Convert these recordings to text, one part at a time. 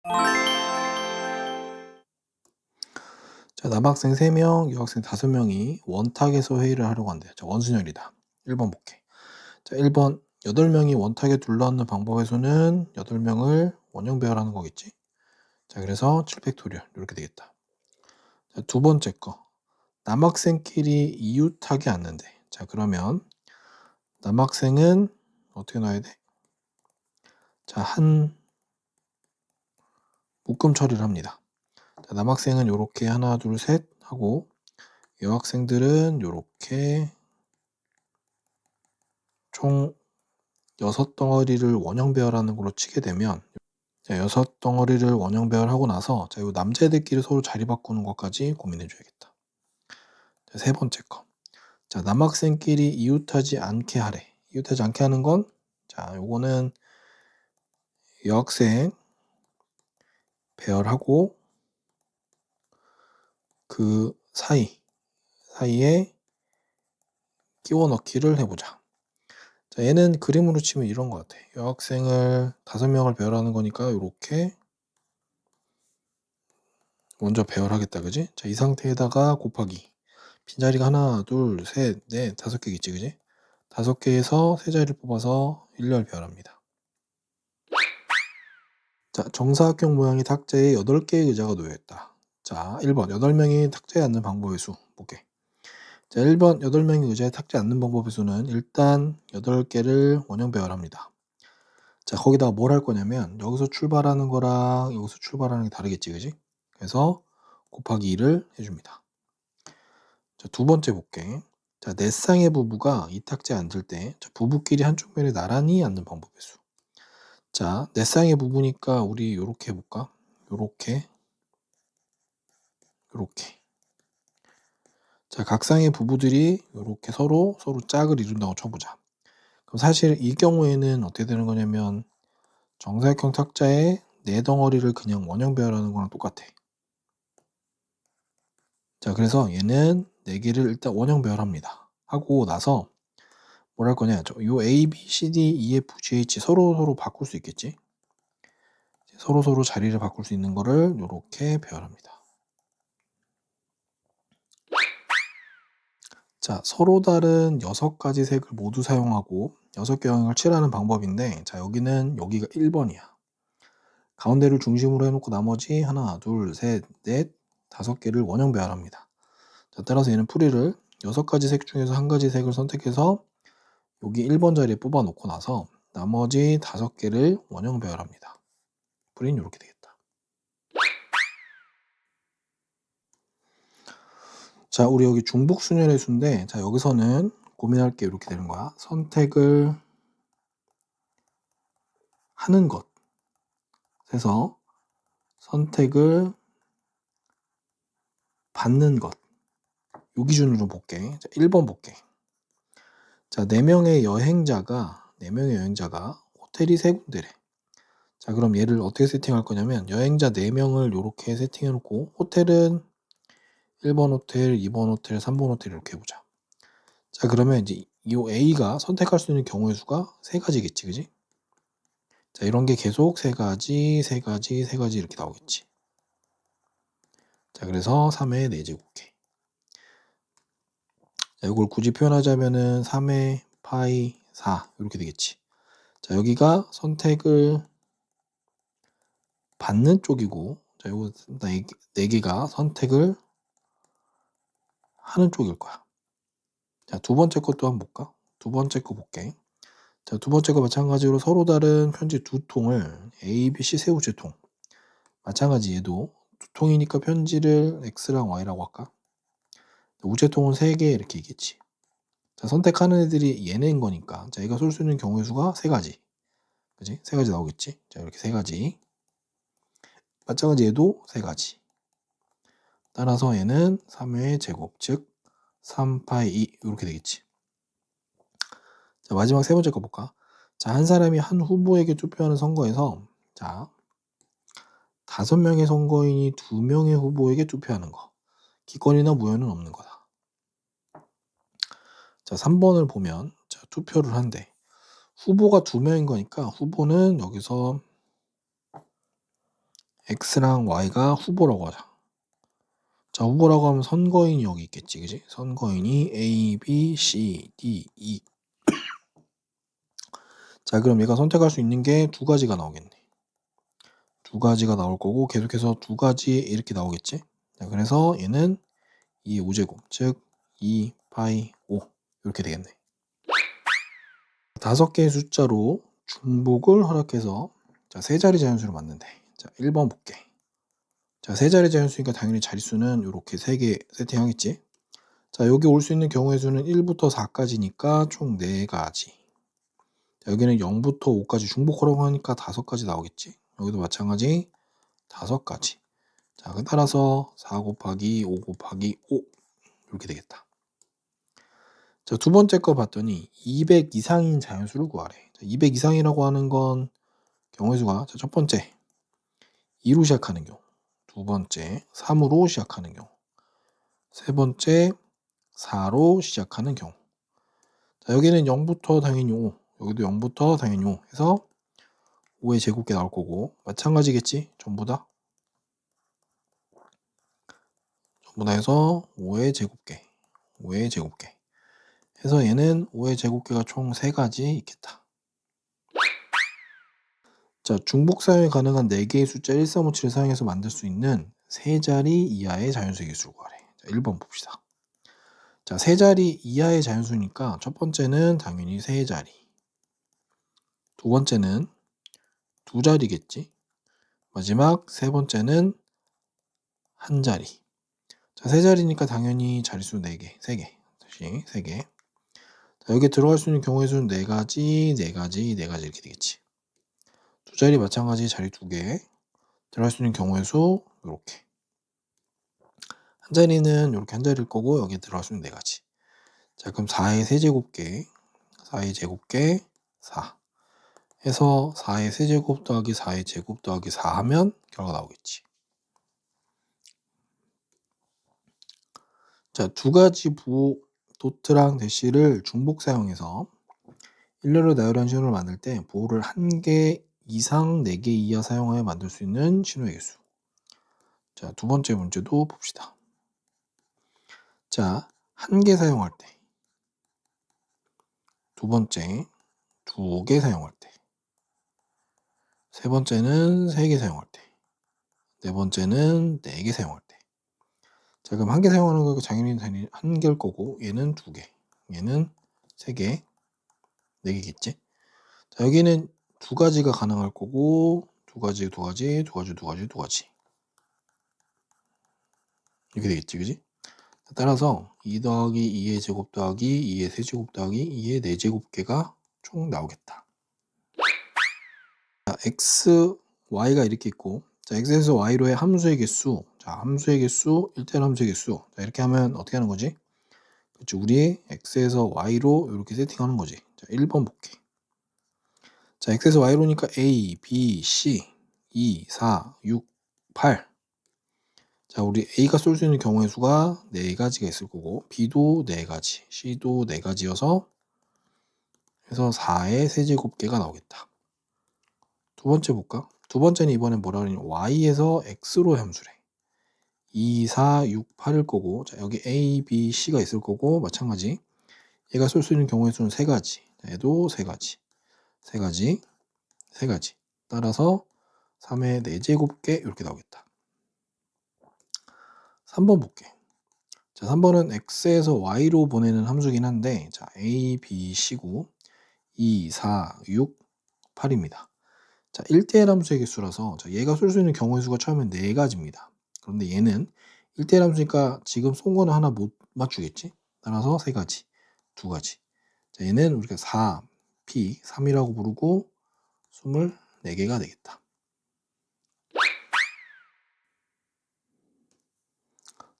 자, 남학생 3명, 여학생 5명이 원탁에서 회의를 하려고 한대요. 자, 원순열이다. 1번 볼게. 자, 1번 8명이 원탁에 둘러앉는 방법의 수는 8명을 원형 배열하는 거겠지. 자, 그래서 7팩토리얼 이렇게 되겠다. 자, 두 번째 거. 남학생끼리 이웃하게 앉는데. 자, 그러면 남학생은 어떻게 놔야 돼? 자, 한 묶음 처리를 합니다. 자, 남학생은 요렇게 하나, 둘, 셋 하고 여학생들은 요렇게 총 6덩어리를 원형 배열하는 걸로 치게 되면 자, 6덩어리를 원형 배열하고 나서 자, 요 남자애들끼리 서로 자리 바꾸는 것까지 고민해 줘야겠다. 자, 세 번째 거. 자, 남학생끼리 이웃하지 않게 하래. 이웃하지 않게 하는 건 자, 요거는 여학생 배열하고 그 사이에 끼워 넣기를 해보자. 자, 얘는 그림으로 치면 이런 것 같아. 여학생을 5명을 배열하는 거니까 요렇게 먼저 배열하겠다, 그지? 자, 이 상태에다가 곱하기. 빈자리가 하나, 둘, 셋, 넷, 5개겠지, 그지? 5개에서 세 자리를 뽑아서 일렬 배열합니다. 자, 정사각형 모양의 탁자에 8개의 의자가 놓여있다. 자, 1번 8명이 탁자에 앉는 방법의 수 볼게. 자, 1번 8명이 의자에 탁자에 앉는 방법의 수는 일단 8개를 원형 배열합니다. 자, 거기다가 뭘 할 거냐면 여기서 출발하는 거랑 여기서 출발하는 게 다르겠지, 그지? 그래서 곱하기 2를 해줍니다. 자, 두 번째 볼게. 자, 네 쌍의 부부가 이 탁자에 앉을 때 자, 부부끼리 한쪽 면에 나란히 앉는 방법의 수. 자, 네 쌍의 부부니까 우리 요렇게 해볼까? 요렇게 요렇게. 자, 각 쌍의 부부들이 요렇게 서로 짝을 이룬다고 쳐보자. 그럼 사실 이 경우에는 어떻게 되는 거냐면 정사각형 탁자에 네 덩어리를 그냥 원형 배열하는 거랑 똑같아. 자, 그래서 얘는 4개를 일단 원형 배열합니다. 하고 나서 뭘 할 거냐? 요 A, B, C, D, E, F, G, H 서로 바꿀 수 있겠지? 서로 자리를 바꿀 수 있는 거를 요렇게 배열합니다. 자, 서로 다른 6가지 색을 모두 사용하고 6개 영역을 칠하는 방법인데 자, 여기는 여기가 1번이야. 가운데를 중심으로 해놓고 나머지 하나, 둘, 셋, 넷, 5개를 원형 배열합니다. 자, 따라서 얘는 풀이를 6가지 색 중에서 한 가지 색을 선택해서 여기 1번 자리에 뽑아 놓고 나서 나머지 5개를 원형 배열합니다. 풀이는 이렇게 되겠다. 자, 우리 여기 중복순열의 수인데 자, 여기서는 고민할 게 이렇게 되는 거야. 선택을 하는 것에서 선택을 받는 것. 요 기준으로 볼게. 자, 1번 볼게. 자, 4명의 여행자가 호텔이 3군데래. 자, 그럼 얘를 어떻게 세팅할 거냐면 여행자 4명을 이렇게 세팅해 놓고 호텔은 1번 호텔, 2번 호텔, 3번 호텔 이렇게 해보자. 자, 그러면 이제 이 A가 선택할 수 있는 경우의 수가 3가지겠지, 그지? 자, 이런 게 계속 3가지 이렇게 나오겠지. 자, 그래서 3의 4제곱계. 자, 이걸 굳이 표현하자면은 3의 파이 4 이렇게 되겠지. 자, 여기가 선택을 받는 쪽이고, 자, 요거 4개가 선택을 하는 쪽일 거야. 자, 두 번째 것도 한번 볼까? 두 번째 거 볼게. 자, 두 번째 거 마찬가지로 서로 다른 편지 2통을 A, B, C 세 우체통. 마찬가지 얘도 2통이니까 편지를 X랑 Y라고 할까? 우체통은 3개 이렇게 있겠지. 자, 선택하는 애들이 얘네인 거니까 자, 얘가 쏠 수 있는 경우의 수가 3가지. 그지? 3가지 나오겠지? 자, 이렇게 3가지. 마찬가지 얘도 3가지. 따라서 얘는 3의 제곱, 즉 3파이 2 이렇게 되겠지. 자, 마지막 세 번째 거 볼까? 자, 한 사람이 한 후보에게 투표하는 선거에서 자, 5명의 선거인이 2명의 후보에게 투표하는 거. 기권이나 무효는 없는 거다. 자, 3번을 보면 자, 투표를 한대. 후보가 2명인 거니까 후보는 여기서 x랑 y가 후보라고 하자. 자, 후보라고 하면 선거인이 여기 있겠지, 그지? 선거인이 A, B, C, D, E. 자, 그럼 얘가 선택할 수 있는 게 두 가지가 나오겠네. 두 가지가 나올 거고 계속해서 두 가지 이렇게 나오겠지? 자, 그래서 얘는 2의 5제곱, 즉 2 파이 5 이렇게 되겠네. 다섯 개의 숫자로 중복을 허락해서 자, 세 자리 자연수를 만든대. 자, 1번 볼게. 자, 세 자리 자연수니까 당연히 자릿수는 이렇게 세 개 세팅하겠지. 자, 여기 올 수 있는 경우의 수는 1부터 4까지니까 총 4가지. 자, 여기는 0부터 5까지 중복하라고 하니까 5가지 나오겠지. 여기도 마찬가지 5가지. 자, 따라서 4 곱하기 5 곱하기 5 이렇게 되겠다. 자, 두 번째 거 봤더니 200 이상인 자연수를 구하래. 자, 200 이상이라고 하는 건 경우의 수가 자, 첫 번째 2로 시작하는 경우, 두 번째 3으로 시작하는 경우, 세 번째 4로 시작하는 경우. 자, 여기는 0부터 당연히 5, 여기도 0부터 당연히 5 해서 5의 제곱계 나올 거고 마찬가지겠지. 전부 다 해서 5의 제곱계, 5의 제곱계 해서 얘는 5의 제곱계가 총 3가지 있겠다. 자, 중복 사용이 가능한 4개의 숫자 1357을 사용해서 만들 수 있는 세 자리 이하의 자연수의 개수를 구하래. 자, 1번 봅시다. 자, 세 자리 이하의 자연수니까 첫 번째는 당연히 세 자리, 두 번째는 두 자리겠지. 마지막 세 번째는 한 자리. 자, 세 자리니까 당연히 자릿수 4개, 3개. 다시 3개. 자, 여기 들어갈 수 있는 경우의 수는 4가지, 4가지, 4가지 이렇게 되겠지. 두 자리 마찬가지 자리 2개. 들어갈 수 있는 경우의 수 이렇게. 한 자리는 이렇게 한 자리일 거고 여기에 들어갈 수 있는 4가지. 자, 그럼 4의 세제곱계, 4의 제곱계 4 해서 4의 세제곱 더하기 4의 제곱 더하기 4 하면 결과 나오겠지. 자, 두 가지 부호 도트랑 대시를 중복 사용해서 일렬로 나열한 신호를 만들 때 부호를 1개 이상 4개 이하 사용하여 만들 수 있는 신호의 개수. 자, 두 번째 문제도 봅시다. 자, 1개 사용할 때, 두 번째 2개 사용할 때, 세 번째는 3개 사용할 때, 네 번째는 4개 사용할 때. 자, 그럼 1개 사용하는 거 당연히 1개일 거고 얘는 2개, 얘는 3개, 4개겠지. 자, 여기는 두 가지가 가능할 거고 두 가지 이렇게 되겠지, 그지? 따라서 2 더하기 2의 제곱 더하기 2의 세제곱 더하기 2의 4제곱계가 총 나오겠다. 자, x, y가 이렇게 있고 자, x에서 y로의 함수의 개수, 자, 함수의 개수, 1대1 함수의 개수. 자, 이렇게 하면 어떻게 하는 거지? 그렇지, 우리 x에서 y로 이렇게 세팅하는 거지. 자, 1번 볼게. 자, x에서 y로니까 a, b, c, 2, 4, 6, 8. 자, 우리 A가 쏠 수 있는 경우의 수가 4가지가 있을 거고 B도 4가지, C도 4가지여서 해서 4의 세제곱계가 나오겠다. 두 번째 볼까? 두 번째는 이번엔 뭐라 그러니 Y에서 X로 함수래. 2, 4, 6, 8일 거고 자, 여기 A, B, C가 있을 거고 마찬가지 얘가 쏠 수 있는 경우의 수는 3가지. 얘도 3가지, 3가지, 3가지. 따라서 3의 4제곱계 이렇게 나오겠다. 3번 볼게. 자, 3번은 x에서 y로 보내는 함수긴 한데 자, a, b, c고 2, 4, 6, 8입니다. 자, 1대1 함수의 개수라서 자, 얘가 쏠 수 있는 경우의 수가 처음엔 4가지입니다. 그런데 얘는 1대1 함수니까 지금 쏜 거는 하나 못 맞추겠지? 따라서 3가지, 2가지. 자, 얘는 우리가 4, p, 3이라고 부르고 24개가 되겠다.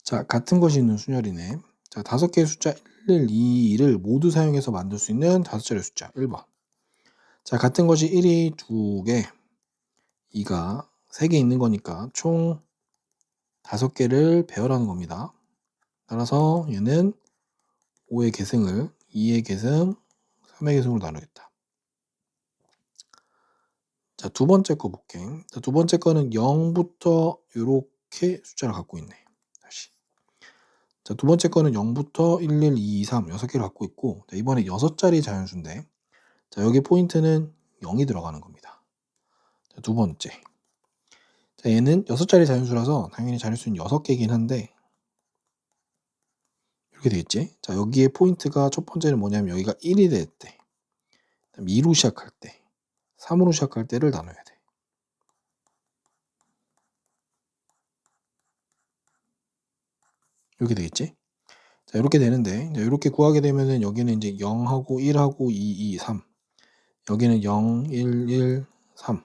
자, 같은 것이 있는 순열이네. 자, 5개의 숫자 1, 2, 2를 모두 사용해서 만들 수 있는 5자리의 숫자 1번. 자, 같은 것이 1이 2개, 2가 3개 있는 거니까 총 5개를 배열하는 겁니다. 따라서 얘는 5의 계승을 2의 계승, 3의 계승으로 나누겠다. 자, 두 번째 거 볼게. 자, 두 번째 거는 0부터 요렇게 숫자를 갖고 있네. 다시. 자, 두 번째 거는 0부터 1, 1, 2, 3 6개를 갖고 있고, 자, 이번에 6자리 자연수인데, 자, 여기 포인트는 0이 들어가는 겁니다. 자, 두 번째. 자, 얘는 6자리 자연수라서 당연히 자연수는 6개이긴 한데, 이렇게 되겠지? 자, 여기에 포인트가 첫 번째는 뭐냐면 여기가 1이 될 때, 그다음 2로 시작할 때, 3으로 시작할 때를 나눠야 돼. 이렇게 되겠지? 자, 이렇게 되는데, 자, 이렇게 구하게 되면은 여기는 이제 0하고 1하고 2, 2, 3. 여기는 0, 1, 1, 3,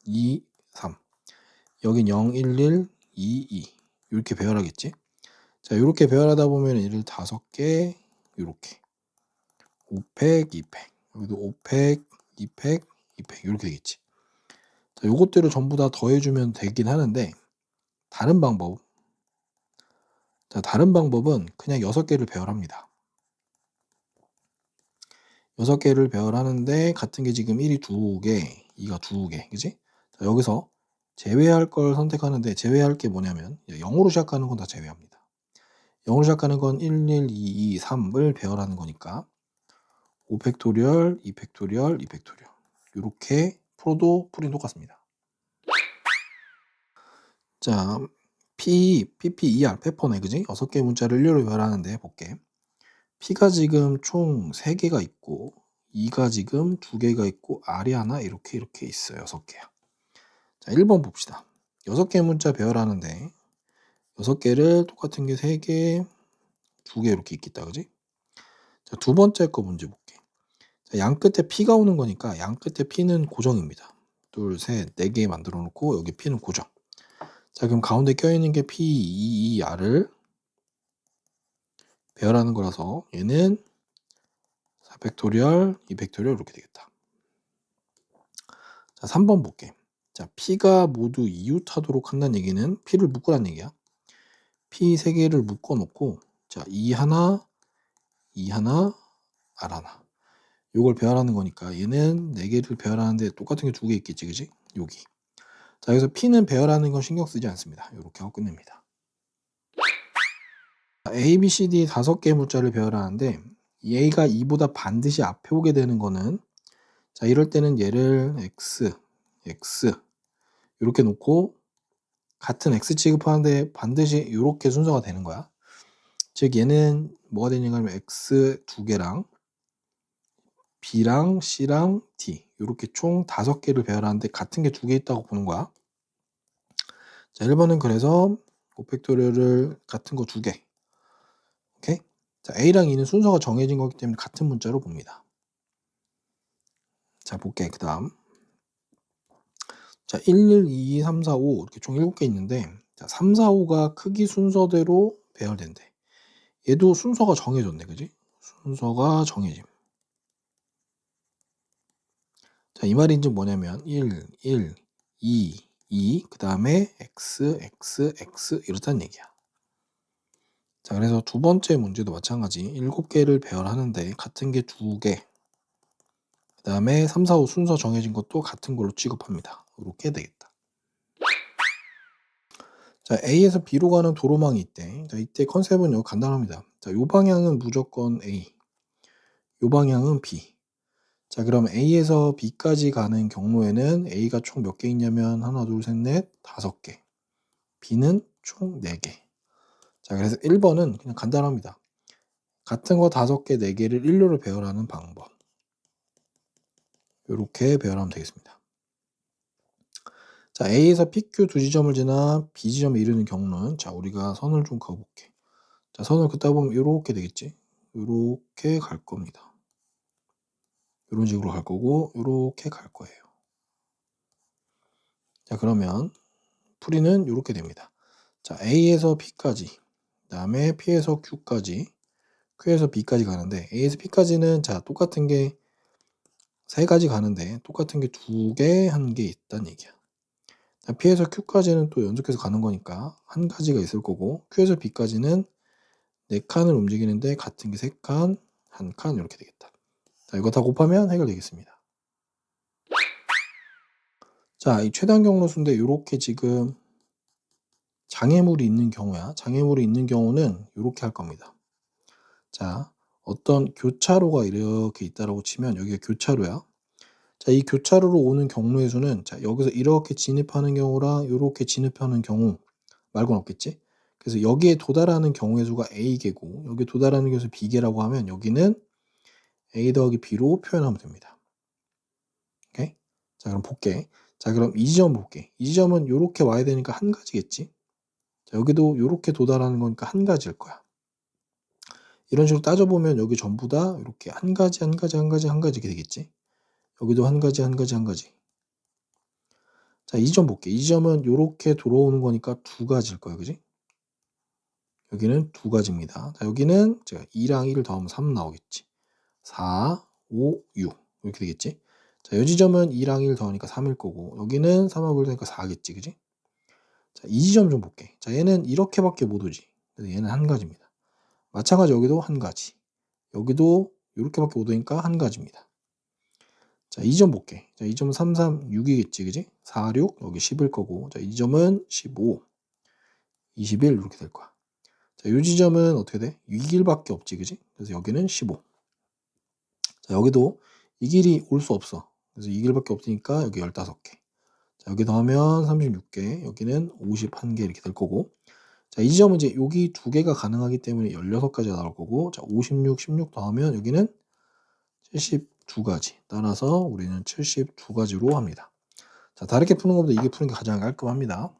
2, 3. 여긴 0, 1, 1, 2, 2. 이렇게 배열하겠지? 자, 이렇게 배열하다 보면 얘를 5개, 이렇게. 5팩, 2팩. 여기도 5팩, 2팩, 2팩. 이렇게 되겠지. 자, 요것들을 전부 다 더해주면 되긴 하는데, 다른 방법. 자, 다른 방법은 그냥 6개를 배열합니다. 6개를 배열하는데 같은 게 지금 1이 2개, 2가 2개, 그지? 자, 여기서 제외할 걸 선택하는데 제외할 게 뭐냐면 0으로 시작하는 건 다 제외합니다. 0으로 시작하는 건 1, 1, 2, 2, 3을 배열하는 거니까 5팩토리얼, 2팩토리얼, 2팩토리얼 이렇게 풀어도 풀이는 똑같습니다. 자, PPER, 페퍼네, 그지? 6개 문자를 일렬로 배열하는데 볼게. P가 지금 총 3개가 있고 E가 지금 2개가 있고 R이 하나 이렇게 있어요. 6개야. 자, 1번 봅시다. 6개 문자 배열하는데 6개를 똑같은 게 3개, 2개 이렇게 있겠다. 그지? 자, 두 번째 거 문제 볼게. 자, 양 끝에 P가 오는 거니까 양 끝에 P는 고정입니다. 둘, 셋, 4개 만들어 놓고 여기 P는 고정. 자, 그럼 가운데 껴있는 게 P, E, E, R을 배열하는 거라서 얘는 4팩토리얼, 2팩토리얼 이렇게 되겠다. 자, 3번 볼게. 자, P가 모두 이웃하도록 한다는 얘기는 P를 묶으란 얘기야. P 3개를 묶어 놓고 자, E 하나, E 하나, R 하나. 요걸 배열하는 거니까 얘는 4개를 배열하는데 똑같은 게 2개 있겠지, 그지? 여기. 자, 여기서 P는 배열하는 건 신경 쓰지 않습니다. 이렇게 하고 끝냅니다. A, B, C, D 5개의 문자를 배열하는데 이 A가 2보다 반드시 앞에 오게 되는 거는 자, 이럴 때는 얘를 X, X 이렇게 놓고 같은 X 취급하는데 반드시 이렇게 순서가 되는 거야. 즉 얘는 뭐가 되냐면 하면 X 2개랑 B랑 C랑 D 이렇게 총 5개를 배열하는데 같은 게 2개 있다고 보는 거야. 자, 1번은 그래서 5팩토리얼을 같은 거 2개. 오케이? 자, A랑 E는 순서가 정해진 거기 때문에 같은 문자로 봅니다. 자, 볼게. 그다음. 자, 1, 1, 2, 2, 3, 4, 5 이렇게 총 7개 있는데 자, 3, 4, 5가 크기 순서대로 배열된대. 얘도 순서가 정해졌네. 그지? 순서가 정해짐. 자, 이 말인즉 뭐냐면 1, 1, 2, 2, 그 다음에 x, x, x 이렇다는 얘기야. 자, 그래서 두 번째 문제도 마찬가지 7개를 배열하는데 같은 게 2개, 그 다음에 3, 4, 5 순서 정해진 것도 같은 걸로 취급합니다. 이렇게 되겠다. 자, A에서 B로 가는 도로망이 있대. 자, 이때 컨셉은 여기 간단합니다. 자, 요 방향은 무조건 A, 요 방향은 B. 자, 그럼 A에서 B까지 가는 경로에는 A가 총 몇 개 있냐면 하나, 둘, 셋, 넷, 5개. B는 총 4개. 자, 그래서 1번은 그냥 간단합니다. 같은 거 5개, 4개를 일렬로 배열하는 방법. 이렇게 배열하면 되겠습니다. 자, A에서 PQ 두 지점을 지나 B 지점에 이르는 경로는 자, 우리가 선을 좀 그어볼게. 자, 선을 긋다 보면 이렇게 되겠지. 이렇게 갈 겁니다. 이런 식으로 갈 거고 이렇게 갈 거예요. 자, 그러면 풀이는 이렇게 됩니다. 자, A에서 P까지, 그 다음에 P에서 Q까지, Q에서 B까지 가는데 A에서 P까지는 자, 똑같은 게 3가지 가는데 똑같은 게 2개, 1개 있다는 얘기야. 자, P에서 Q까지는 또 연속해서 가는 거니까 한 가지가 있을 거고 Q에서 B까지는 4칸을 움직이는데 같은 게 3칸, 1칸 이렇게 되겠다. 자, 이거 다 곱하면 해결되겠습니다. 자, 이 최단 경로수인데 요렇게 지금 장애물이 있는 경우야. 장애물이 있는 경우는 요렇게 할 겁니다. 자, 어떤 교차로가 이렇게 있다라고 치면 여기가 교차로야. 자, 이 교차로로 오는 경로의 수는 자, 여기서 이렇게 진입하는 경우랑 요렇게 진입하는 경우 말고는 없겠지? 그래서 여기에 도달하는 경우의 수가 A개고 여기에 도달하는 경우의 수 B개라고 하면 여기는 A 더하기 B로 표현하면 됩니다. 오케이? 자, 그럼 볼게. 자, 그럼 이 지점 볼게. 이 지점은 요렇게 와야 되니까 한 가지겠지? 자, 여기도 요렇게 도달하는 거니까 한 가지일 거야. 이런 식으로 따져보면 여기 전부 다 이렇게 한 가지, 한 가지, 한 가지, 한 가지 이렇게 되겠지? 여기도 한 가지, 한 가지, 한 가지. 자, 이 지점 볼게. 이 지점은 요렇게 돌아오는 거니까 두 가지일 거예요. 그지? 여기는 두 가지입니다. 자, 여기는 제가 2랑 1을 더하면 3 나오겠지. 4, 5, 6 이렇게 되겠지. 자, 이 지점은 2랑 1 더하니까 3일 거고 여기는 3하고 1 더하니까 4겠지. 그지? 자, 이 지점 좀 볼게. 자, 얘는 이렇게밖에 못 오지. 그래서 얘는 한 가지입니다. 마찬가지 여기도 한 가지. 여기도 이렇게밖에 못 오니까 한 가지입니다. 자, 이 점 볼게. 자, 이 점은 3, 3, 6이겠지. 그지? 4, 6 여기 10일 거고 자, 이 점은 15, 21 이렇게 될 거야. 자, 요 지점은 어떻게 돼? 이 길밖에 없지. 그지? 그래서 여기는 15. 자, 여기도 이 길이 올 수 없어. 그래서 이 길밖에 없으니까 여기 15개. 자, 여기 더하면 36개, 여기는 51개 이렇게 될 거고. 자, 이 지점은 이제 여기 두 개가 가능하기 때문에 16가지가 나올 거고. 자, 56, 16 더하면 여기는 72가지. 따라서 우리는 72가지로 합니다. 자, 다르게 푸는 것보다 이게 푸는 게 가장 깔끔합니다.